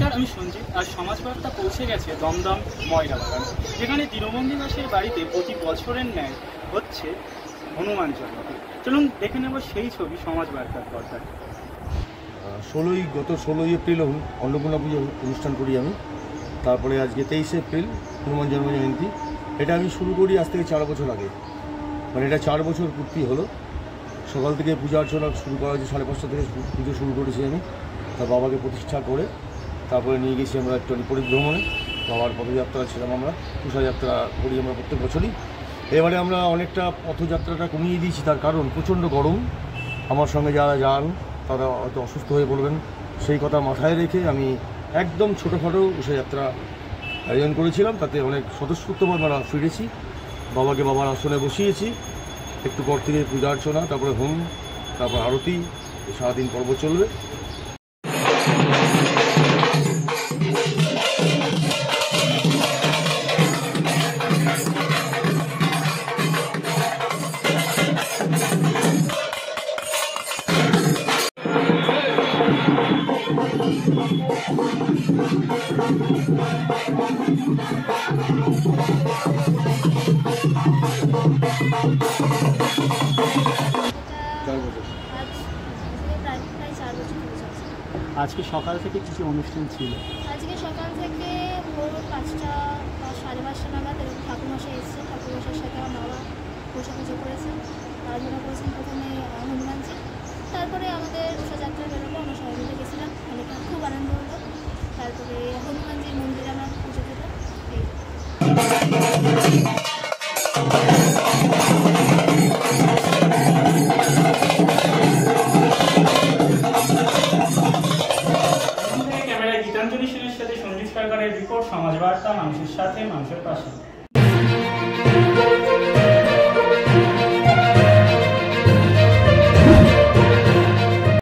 নমস্কার, আমি সঞ্জিত। আর সমাজ বার্তা পৌঁছে গেছে দমদম ময়রা বাগান, যেখানে দীনবন্ধু দাসের বাড়িতে প্রতি বছরের ন্যায় হচ্ছে হনুমান জয়ন্তী। চলুন দেখে নেব সেই ছবি সমাজ বার্তার পর্দায়। গত 16 এপ্রিল অন্নপূর্ণা পুজো অনুষ্ঠান করি আমি। তারপরে আজকে 23 এপ্রিল হনুমান জন্ম জয়ন্তী। এটা আমি শুরু করি আজ থেকে 4 বছর আগে, মানে এটা 4 বছর পূর্তি হলো। সকাল থেকে পূজা অর্চনা শুরু করা হয়েছে, 5:30 থেকে পুজো শুরু করেছি আমি। তার বাবাকে প্রতিষ্ঠা করে তারপরে নিয়ে গেছি আমরা একটু পরিভ্রমণে। বাবার পদযাত্রা ছিলাম আমরা, তুষারযাত্রা করি আমরা প্রত্যেক বছরই। এবারে আমরা অনেকটা পথযাত্রাটা কমিয়ে দিয়েছি, তার কারণ প্রচণ্ড গরম। আমার সঙ্গে যারা যান তারা হয়তো অসুস্থ হয়ে পড়বেন, সেই কথা মাথায় রেখে আমি একদম ছোটোখাটো উষাযাত্রা আয়োজন করেছিলাম। তাতে অনেক স্বতঃস্ফূর্তভাবে আমরা ফিরেছি, বাবাকে বাবার আসনে বসিয়েছি। একটু পর থেকে পূজা অর্চনা, তারপরে হোম, তারপর আরতি, সারাদিন পর্ব চলবে। আজকে সকাল থেকে কী কী অনুষ্ঠান ছিল? আজকে সকাল থেকে ভোর 5টা বা 5:30 নাগাদ এরকম ঠাকুরমশাই এসছে। ঠাকুরমশাইয়ের সাথে আমার বাবা বসে পুজো করেছেন, আরাধনা করেছেন প্রথমে হনুমানজি। তারপরে আমাদের উষাযাত্রা বেরোলো, আমরা সবাই মিলে গেছিলাম, অনেকটা খুব আনন্দ হলো। তারপরে হনুমানজির মন্দিরে আমরা পুজো দিলাম। ক্যামেরায় গীতাঞ্জলি সেনের সাথে সঞ্জিত সরকারের রিপোর্ট, সমাজ বার্তা, মানুষের সাথে মানুষের পাশে।